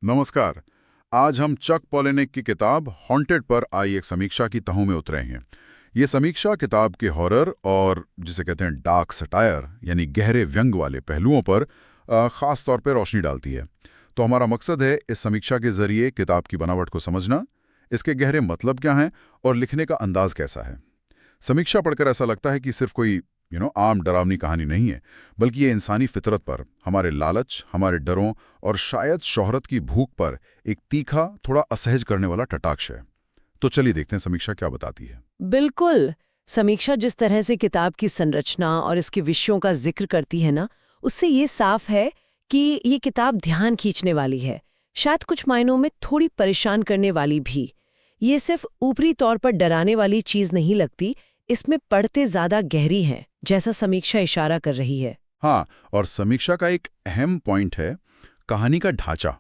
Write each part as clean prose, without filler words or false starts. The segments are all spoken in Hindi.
नमस्कार। आज हम चक पॉलिनिक की किताब हॉन्टेड पर आई एक समीक्षा की तहों में उतरे हैं। ये समीक्षा किताब के हॉरर और जिसे कहते हैं डार्क सटायर यानी गहरे व्यंग वाले पहलुओं पर खास तौर पर रोशनी डालती है। तो हमारा मकसद है इस समीक्षा के जरिए किताब की बनावट को समझना, इसके गहरे मतलब क्या हैं और लिखने का अंदाज कैसा है। समीक्षा पढ़कर ऐसा लगता है कि सिर्फ कोई आम डरावनी कहानी नहीं है, बल्कि ये इंसानी फितरत पर, हमारे लालच, हमारे डरों और शायद शोहरत की भूख पर एक तीखा, थोड़ा असहज करने वाला कटाक्ष है। तो चलिए देखते हैं समीक्षा क्या बताती है। बिल्कुल। समीक्षा जिस तरह से किताब की संरचना और इसके विषयों का जिक्र करती है ना, उससे ये साफ है कि ये किताब ध्यान खींचने वाली है, शायद कुछ मायनों में थोड़ी परेशान करने वाली भी। ये सिर्फ ऊपरी तौर पर डराने वाली चीज नहीं लगती, इसमें पढ़ते ज्यादा गहरी है, जैसा समीक्षा इशारा कर रही है। हाँ, और समीक्षा का एक अहम पॉइंट है कहानी का ढांचा।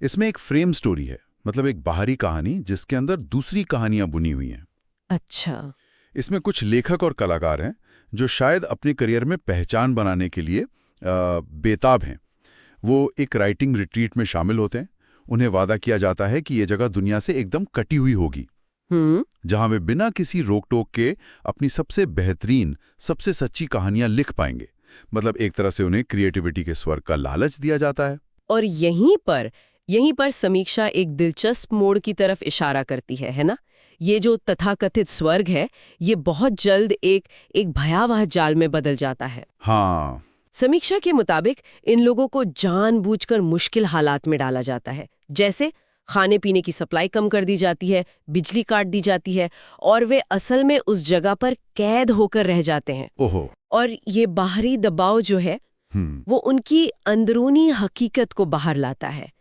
इसमें एक फ्रेम स्टोरी है, मतलब एक बाहरी कहानी जिसके अंदर दूसरी कहानियां बुनी हुई हैं। अच्छा। इसमें कुछ लेखक और कलाकार हैं जो शायद अपने करियर में पहचान बनाने के लिए बेताब हैं। वो एक राइटिंग रिट्रीट में शामिल होते हैं। उन्हें वादा किया जाता है कि ये जगह दुनिया से एकदम कटी हुई होगी, जहां वे बिना किसी रोक टोक के अपनी सबसे बेहतरीन, सबसे सच्ची कहानियां लिख पाएंगे। मतलब एक तरह से उन्हें क्रिएटिविटी के स्वर्ग का लालच दिया जाता है। और यहीं पर समीक्षा एक दिलचस्प मोड़ की तरफ इशारा करती है ना? ये जो तथाकथित स्वर्ग है, ये बहुत जल्द एक भयावह जाल में बदल जाता है। हाँ, समीक्षा के मुताबिक इन लोगों को जानबूझकर मुश्किल हालात में डाला जाता है, जैसे खाने पीने की सप्लाई कम कर दी जाती है, बिजली काट दी जाती है, और वे असल में उस जगह पर कैद होकर रह जाते हैं। ओहो। और ये बाहरी दबाव जो है वो उनकी अंदरूनी हकीकत को बाहर लाता है।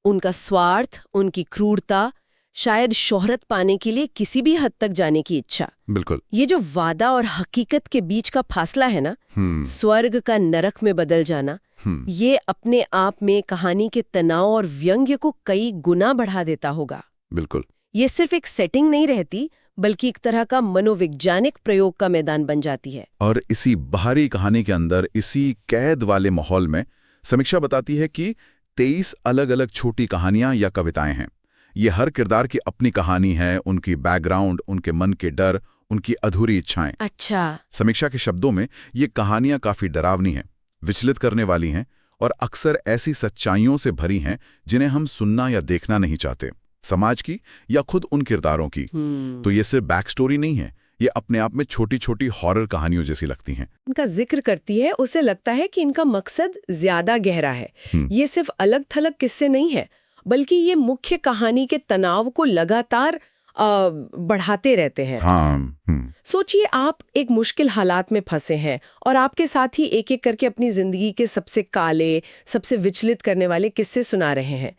उनका स्वार्थ, उनकी क्रूरता, शायद शोहरत पाने के लिए किसी भी हद तक जाने की इच्छा। बिल्कुल। ये जो वादा और हकीकत के बीच का फासला है ना, स्वर्ग का नरक में बदल जाना, ये अपने आप में कहानी के तनाव और व्यंग्य को कई गुना बढ़ा देता होगा। बिल्कुल। ये सिर्फ एक सेटिंग नहीं रहती, बल्कि एक तरह का मनोवैज्ञानिक प्रयोग का मैदान बन जाती है। और इसी बाहरी कहानी के अंदर, इसी कैद वाले माहौल में समीक्षा बताती है कि 23 अलग अलग छोटी कहानियां या कविताएं हैं। ये हर किरदार की अपनी कहानी है, उनकी बैकग्राउंड, उनके मन के डर, उनकी अधूरी इच्छाएं। अच्छा। समीक्षा के शब्दों में ये कहानियां काफी डरावनी हैं, विचलित करने वाली हैं और अक्सर ऐसी सच्चाइयों से भरी हैं जिन्हें हम सुनना या देखना नहीं चाहते, समाज की या खुद उन किरदारों की। तो ये सिर्फ बैक स्टोरी नहीं है, ये अपने आप में छोटी छोटी हॉरर कहानियों जैसी लगती हैं। इनका जिक्र करती है, उसे लगता है कि इनका मकसद ज्यादा गहरा है। ये सिर्फ अलग थलग किस्से नहीं है, बल्कि ये मुख्य कहानी के तनाव को लगातार बढ़ाते रहते हैं। सोचिए, आप एक मुश्किल हालात में फंसे हैं और आपके साथी एक एक करके अपनी जिंदगी के सबसे काले, सबसे विचलित करने वाले किस्से सुना रहे हैं।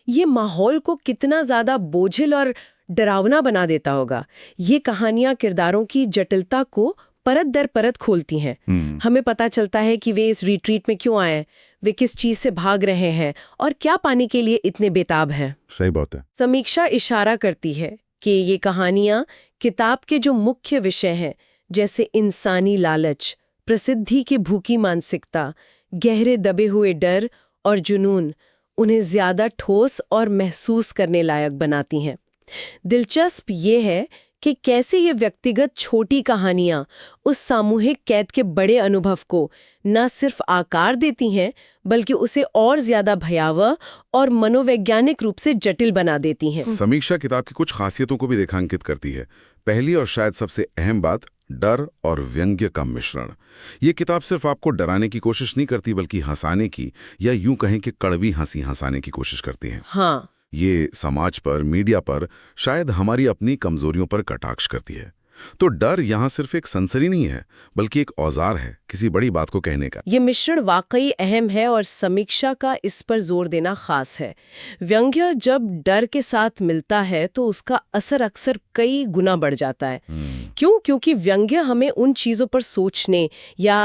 ये माहौल को कितना ज्यादा बोझिल और डरावना बना देता होगा। ये कहानियां किरदारों की जटिलता को परत दर परत खोलती हैं। हमें पता चलता है कि वे इस रिट्रीट में क्यों आए, वे किस चीज से भाग रहे हैं और क्या पाने के लिए इतने बेताब हैं। सही बात है। समीक्षा इशारा करती है कि ये कहानियां किताब के जो मुख्य विषय हैं, जैसे इंसानी लालच, प्रसिद्धि की भूखी मानसिकता, गहरे दबे हुए डर और जुनून, उन्हें ज्यादा ठोस और महसूस करने लायक बनाती हैं। दिलचस्प ये है कि कैसे ये व्यक्तिगत छोटी कहानियां उस सामूहिक कैद के बड़े अनुभव को न सिर्फ आकार देती हैं, बल्कि उसे और ज्यादा भयावह और मनोवैज्ञानिक रूप से जटिल बना देती हैं। समीक्षा किताब की कुछ खासियतों को भी रेखांकित करती है। पहली और शायद सबसे अहम बात, डर और व्यंग्य का मिश्रण। ये किताब सिर्फ आपको डराने की कोशिश नहीं करती, बल्कि हंसाने की, या यूं कहें कि कड़वी हंसी हंसाने की कोशिश करती है। हाँ, ये समाज पर, मीडिया पर, शायद हमारी अपनी कमजोरियों पर कटाक्ष करती है। तो डर यहाँ सिर्फ एक सनसनी नहीं है, बल्कि एक औजार है किसी बड़ी बात को कहने का। ये मिश्रण वाकई अहम है और समीक्षा का इस पर जोर देना खास है। व्यंग्य जब डर के साथ मिलता है तो उसका असर अक्सर कई गुना बढ़ जाता है। क्यों? क्योंकि व्यंग्य हमें उन चीजों पर सोचने या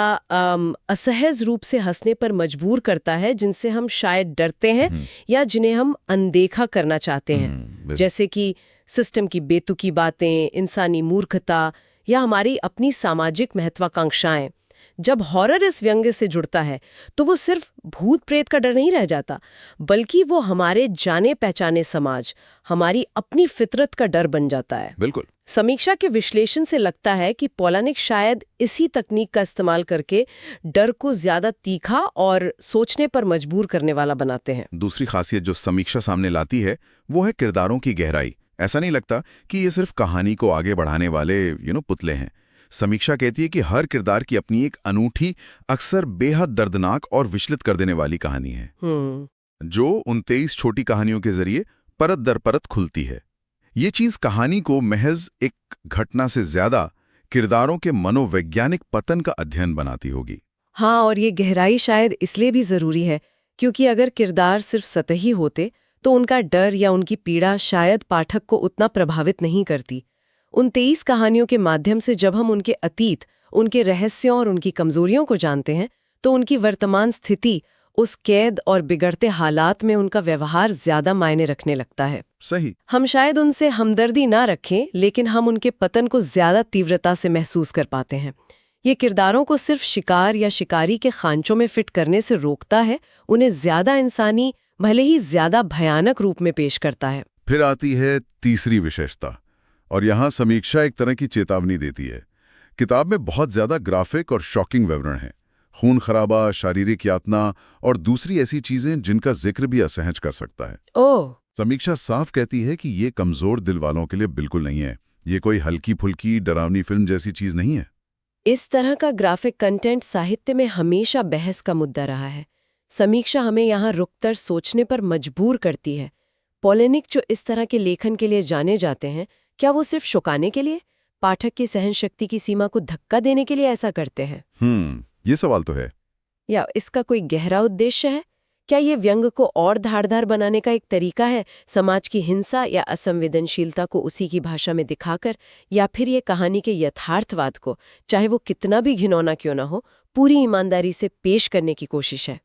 असहज रूप से हंसने पर मजबूर करता है जिनसे हम शायद डरते हैं या जिन्हें हम अनदेखा करना चाहते हैं, जैसे कि सिस्टम की बेतुकी बातें, इंसानी मूर्खता या हमारी अपनी सामाजिक महत्वाकांक्षाएं। जब हॉरर इस व्यंग्य से जुड़ता है तो वो सिर्फ भूत प्रेत का डर नहीं रह जाता, बल्कि वो हमारे जाने पहचाने समाज, हमारी अपनी फितरत का डर बन जाता है। बिल्कुल। समीक्षा के विश्लेषण से लगता है कि पोलानिक शायद इसी तकनीक का इस्तेमाल करके डर को ज्यादा तीखा और सोचने पर मजबूर करने वाला बनाते हैं। दूसरी खासियत जो समीक्षा सामने लाती है वो है किरदारों की गहराई। ऐसा नहीं लगता कि ये सिर्फ कहानी को आगे बढ़ाने वाले पुतले हैं। समीक्षा कहती है कि हर किरदार की अपनी एक अनूठी, अक्सर बेहद दर्दनाक और विचलित कर देने वाली कहानी है, जो उन 23 छोटी कहानियों के जरिए परत दर परत खुलती है। ये चीज कहानी को महज एक घटना से ज्यादा किरदारों के मनोवैज्ञानिक पतन का अध्ययन बनाती होगी। हाँ, और ये गहराई शायद इसलिए भी जरूरी है क्योंकि अगर किरदार सिर्फ सतही होते तो उनका डर या उनकी पीड़ा शायद पाठक को उतना प्रभावित नहीं करती। उन 23 कहानियों के माध्यम से जब हम उनके अतीत, उनके रहस्यों और उनकी कमजोरियों को जानते हैं तो उनकी वर्तमान स्थिति, उस कैद और बिगड़ते हालात में उनका व्यवहार ज्यादा मायने रखने लगता है। सही। हम शायद उनसे हमदर्दी ना रखें, लेकिन हम उनके पतन को ज्यादा तीव्रता से महसूस कर पाते हैं। ये किरदारों को सिर्फ शिकार या शिकारी के खांचों में फिट करने से रोकता है, उन्हें ज्यादा इंसानी, भले ही ज्यादा भयानक रूप में पेश करता है। फिर आती है तीसरी विशेषता, और यहाँ समीक्षा एक तरह की चेतावनी देती है। किताब में बहुत ज्यादा ग्राफिक और शॉकिंग विवरण हैं, खून खराबा, शारीरिक यातना और दूसरी ऐसी चीजें जिनका जिक्र भी असहज कर सकता है। ओह। समीक्षा साफ कहती है कि ये कमजोर दिल वालों के लिए बिल्कुल नहीं है। ये कोई हल्की फुल्की डरावनी फिल्म जैसी चीज नहीं है। इस तरह का ग्राफिक कंटेंट साहित्य में हमेशा बहस का मुद्दा रहा है। समीक्षा हमें यहाँ रुककर सोचने पर मजबूर करती है। पोलेनिक जो इस तरह के लेखन के लिए जाने जाते हैं, क्या वो सिर्फ शौकाने के लिए, पाठक की सहन शक्ति की सीमा को धक्का देने के लिए ऐसा करते हैं? ये सवाल तो है। या इसका कोई गहरा उद्देश्य है? क्या ये व्यंग को और धारदार बनाने का एक तरीका है, समाज की हिंसा या असंवेदनशीलता को उसी की भाषा में दिखाकर, या फिर ये कहानी के यथार्थवाद को, चाहे वो कितना भी घिनौना क्यों ना हो, पूरी ईमानदारी से पेश करने की कोशिश है?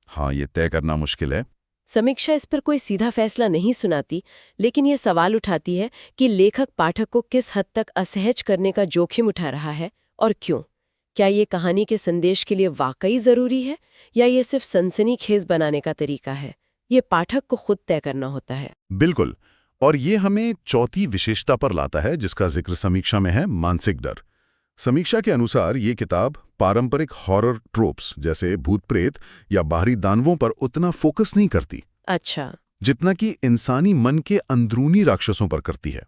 हाँ, ये तय करना मुश्किल है। समीक्षा इस पर कोई सीधा फैसला नहीं सुनाती, लेकिन ये सवाल उठाती है कि लेखक पाठक को किस हद तक असहज करने का जोखिम उठा रहा है और क्यों। क्या ये कहानी के संदेश के लिए वाकई जरूरी है, या ये सिर्फ सनसनीखेज बनाने का तरीका है? ये पाठक को खुद तय करना होता है। बिल्कुल। और ये हमें चौथी विशेषता पर लाता है जिसका जिक्र समीक्षा में है, मानसिक डर। समीक्षा के अनुसार ये किताब पारंपरिक हॉरर ट्रोप्स जैसे भूत प्रेत या बाहरी दानवों पर उतना फोकस नहीं करती, अच्छा, जितना कि इंसानी मन के अंदरूनी राक्षसों पर करती है।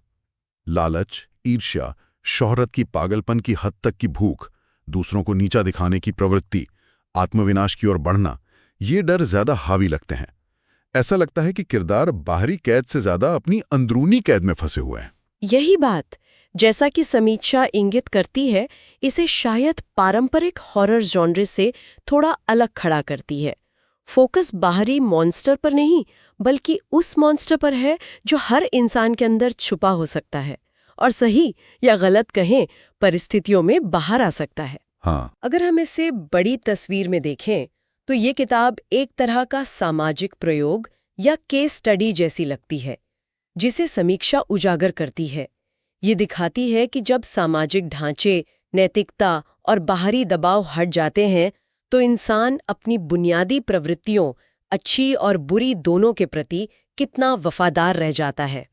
लालच, ईर्ष्या, शोहरत की पागलपन की हद तक की भूख, दूसरों को नीचा दिखाने की प्रवृत्ति, आत्मविनाश की ओर बढ़ना, ये डर ज्यादा हावी लगते हैं। ऐसा लगता है कि किरदार बाहरी कैद से ज्यादा अपनी अंदरूनी कैद में फंसे हुए हैं। यही बात, जैसा कि समीक्षा इंगित करती है, इसे शायद पारंपरिक हॉरर जॉनर से थोड़ा अलग खड़ा करती है। फोकस बाहरी मॉन्स्टर पर नहीं, बल्कि उस मॉन्स्टर पर है जो हर इंसान के अंदर छुपा हो सकता है और सही या गलत कहें, परिस्थितियों में बाहर आ सकता है। हाँ। अगर हम इसे बड़ी तस्वीर में देखें तो ये किताब एक तरह का सामाजिक प्रयोग या केस स्टडी जैसी लगती है, जिसे समीक्षा उजागर करती है। ये दिखाती है कि जब सामाजिक ढांचे, नैतिकता और बाहरी दबाव हट जाते हैं तो इंसान अपनी बुनियादी प्रवृत्तियों, अच्छी और बुरी दोनों के प्रति कितना वफादार रह जाता है।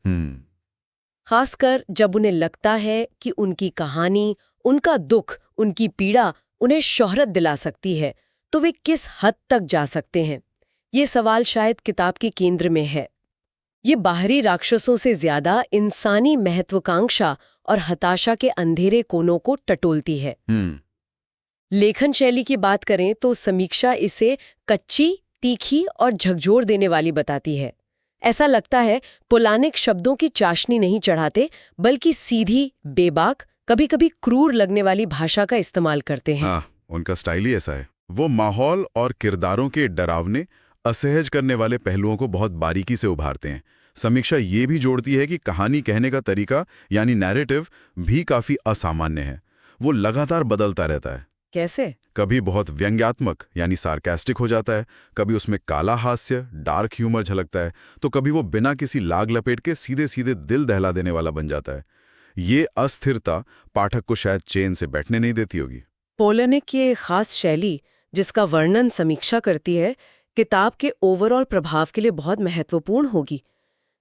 खासकर जब उन्हें लगता है कि उनकी कहानी, उनका दुख, उनकी पीड़ा उन्हें शोहरत दिला सकती है, तो वे किस हद तक जा सकते हैं। ये सवाल शायद किताब के केंद्र में है। ये बाहरी राक्षसों से ज्यादा इंसानी महत्वाकांक्षा और हताशा के अंधेरे कोनों को टटोलती है। लेखन शैली की बात करें तो समीक्षा इसे कच्ची, तीखी और झकझोर देने वाली बताती है। ऐसा लगता है पोलानिक शब्दों की चाशनी नहीं चढ़ाते, बल्कि सीधी, बेबाक, कभी-कभी क्रूर लगने वाली भाषा का इस्तेमाल करते हैं। हाँ, उनका स्टाइल ही ऐसा है। वो माहौल और किरदारों के डरावने, असहज करने वाले पहलुओं को बहुत बारीकी से उभारते हैं। समीक्षा ये भी जोड़ती है कि कहानी कहने का तरीका यानी नैरेटिव भी काफी असामान्य है। वो लगातार बदलता रहता है। कैसे? कभी बहुत व्यंग्यात्मक यानी सार्कास्टिक हो जाता है, कभी उसमें काला हास्य, डार्क ह्यूमर झलकता है, तो कभी वो बिना किसी लाग लपेट के सीधे सीधे दिल दहला देने वाला बन जाता है। ये अस्थिरता पाठक को शायद चैन से बैठने नहीं देती होगी। पोलनिक की एक खास शैली जिसका वर्णन समीक्षा करती है, किताब के ओवरऑल प्रभाव के लिए बहुत महत्वपूर्ण होगी।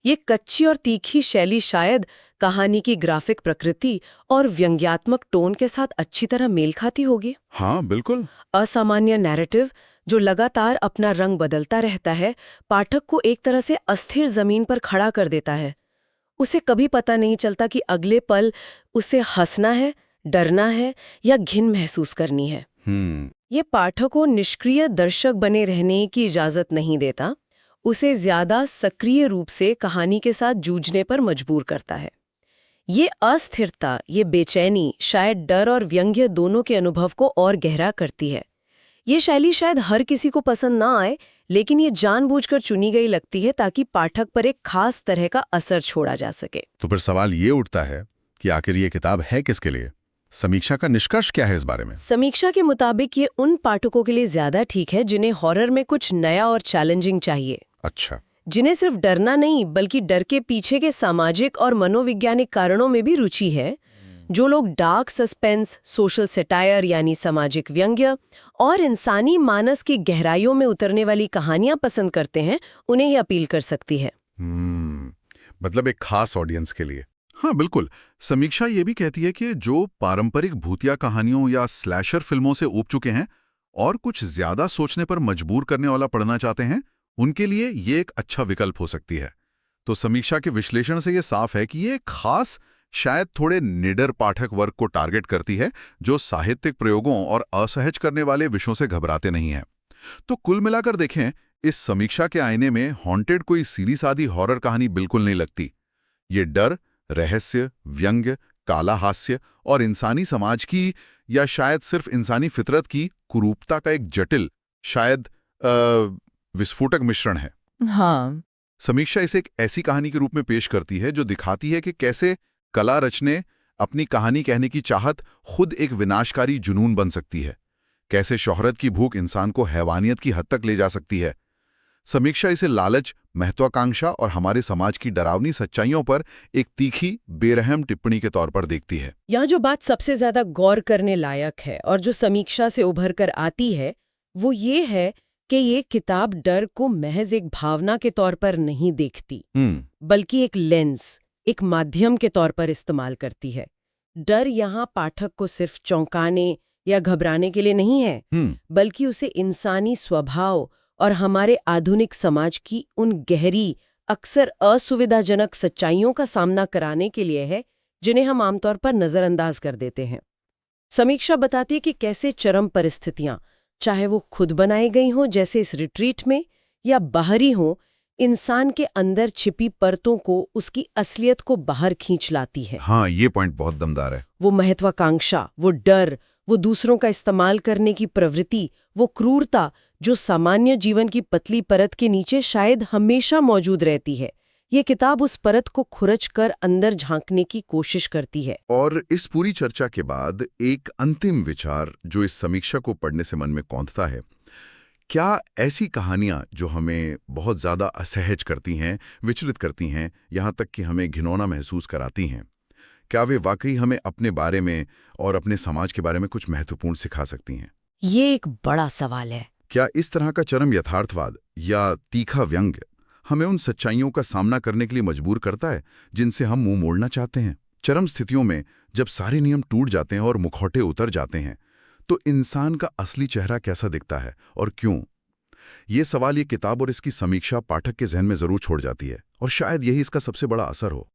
ये कच्ची और तीखी शैली शायद कहानी की ग्राफिक प्रकृति और व्यंग्यात्मक टोन के साथ अच्छी तरह मेल खाती होगी। हाँ बिल्कुल। असामान्य नैरेटिव जो लगातार अपना रंग बदलता रहता है, पाठक को एक तरह से अस्थिर जमीन पर खड़ा कर देता है। उसे कभी पता नहीं चलता कि अगले पल उसे हंसना है, डरना है या घिन महसूस करनी है। ये पाठक को निष्क्रिय दर्शक बने रहने की इजाजत नहीं देता, उसे ज्यादा सक्रिय रूप से कहानी के साथ जूझने पर मजबूर करता है। ये अस्थिरता, ये बेचैनी शायद डर और व्यंग्य दोनों के अनुभव को और गहरा करती है। ये शैली शायद हर किसी को पसंद ना आए, लेकिन ये जानबूझकर चुनी गई लगती है ताकि पाठक पर एक खास तरह का असर छोड़ा जा सके। तो फिर सवाल ये उठता है कि आखिर ये किताब है किसके लिए? समीक्षा का निष्कर्ष क्या है इस बारे में? समीक्षा के मुताबिक ये उन पाठकों के लिए ज्यादा ठीक है जिन्हें हॉरर में कुछ नया और चैलेंजिंग चाहिए। अच्छा। जिन्हें सिर्फ डरना नहीं बल्कि डर के पीछे के सामाजिक और मनोवैज्ञानिक कारणों में भी रुचि है। जो लोग डार्क सस्पेंस, सोशल सेटायर यानी सामाजिक व्यंग्य और इंसानी मानस की गहराइयों में उतरने वाली कहानियां पसंद करते हैं, उन्हें ये अपील कर सकती है। मतलब एक खास ऑडियंस के लिए। हाँ बिल्कुल। समीक्षा ये भी कहती है कि जो पारंपरिक भूतिया कहानियों या स्लैशर फिल्मों से ऊब चुके हैं और कुछ ज्यादा सोचने पर मजबूर करने वाला पढ़ना चाहते हैं, उनके लिए ये एक अच्छा विकल्प हो सकती है। तो समीक्षा के विश्लेषण से ये साफ है कि ये खास, शायद थोड़े निडर पाठक वर्ग को टारगेट करती है, जो साहित्यिक प्रयोगों और असहज करने वाले विषयों से घबराते नहीं हैं। तो कुल मिलाकर देखें, इस समीक्षा के आईने में हॉन्टेड कोई सीधी सादी हॉरर कहानी बिल्कुल नहीं लगती। ये डर, रहस्य, व्यंग्य, काला हास्य और इंसानी समाज की या शायद सिर्फ इंसानी फितरत की कुरूपता का एक जटिल, शायद विस्फोटक मिश्रण है। हाँ। समीक्षा इसे एक ऐसी कहानी के रूप में पेश करती है जो दिखाती है कि कैसे कला रचने, अपनी कहानी कहने की चाहत खुद एक विनाशकारी जुनून बन सकती है, कैसे शोहरत की भूख इंसान को हैवानियत की हद तक ले जा सकती है। समीक्षा इसे लालच, महत्वाकांक्षा और हमारे समाज की डरावनी सच्चाइयों पर एक तीखी, बेरहम टिप्पणी के तौर पर देखती है। यहाँ जो बात सबसे ज्यादा गौर करने लायक है और जो समीक्षा से उभर कर आती है, वो ये है कि ये किताब डर को महज एक भावना के तौर पर नहीं देखती, बल्कि एक लेंस, एक माध्यम के तौर पर इस्तेमाल करती है। डर यहाँ पाठक को सिर्फ चौंकाने या घबराने के लिए नहीं है, बल्कि उसे इंसानी स्वभाव और हमारे आधुनिक समाज की उन गहरी, अक्सर असुविधाजनक सच्चाइयों का सामना कराने के लिए है, जिन्हें हम आमतौर पर नजरअंदाज कर देते हैं। समीक्षा बताती है कि कैसे चरम परिस्थितियां, चाहे वो खुद बनाई गई हों जैसे इस रिट्रीट में, या बाहरी हों, इंसान के अंदर छिपी परतों को, उसकी असलियत को बाहर खींच लाती है। हाँ, ये पॉइंट बहुत दमदार है। वो महत्वाकांक्षा, वो डर, वो दूसरों का इस्तेमाल करने की प्रवृत्ति, वो क्रूरता जो सामान्य जीवन की पतली परत के नीचे शायद हमेशा मौजूद रहती है। ये किताब उस परत को खुरच कर अंदर झांकने की कोशिश करती है। और इस पूरी चर्चा के बाद एक अंतिम विचार जो इस समीक्षा को पढ़ने से मन में कौंधता है, क्या ऐसी कहानियां जो हमें बहुत ज्यादा असहज करती हैं, विचलित करती हैं, यहाँ तक कि हमें घिनौना महसूस कराती हैं, क्या वे वाकई हमें अपने बारे में और अपने समाज के बारे में कुछ महत्वपूर्ण सिखा सकती हैं? ये एक बड़ा सवाल है। क्या इस तरह का चरम यथार्थवाद या तीखा व्यंग्य हमें उन सच्चाइयों का सामना करने के लिए मजबूर करता है जिनसे हम मुंह मोड़ना चाहते हैं? चरम स्थितियों में जब सारे नियम टूट जाते हैं और मुखौटे उतर जाते हैं, तो इंसान का असली चेहरा कैसा दिखता है और क्यों? ये सवाल ये किताब और इसकी समीक्षा पाठक के जहन में जरूर छोड़ जाती है, और शायद यही इसका सबसे बड़ा असर हो।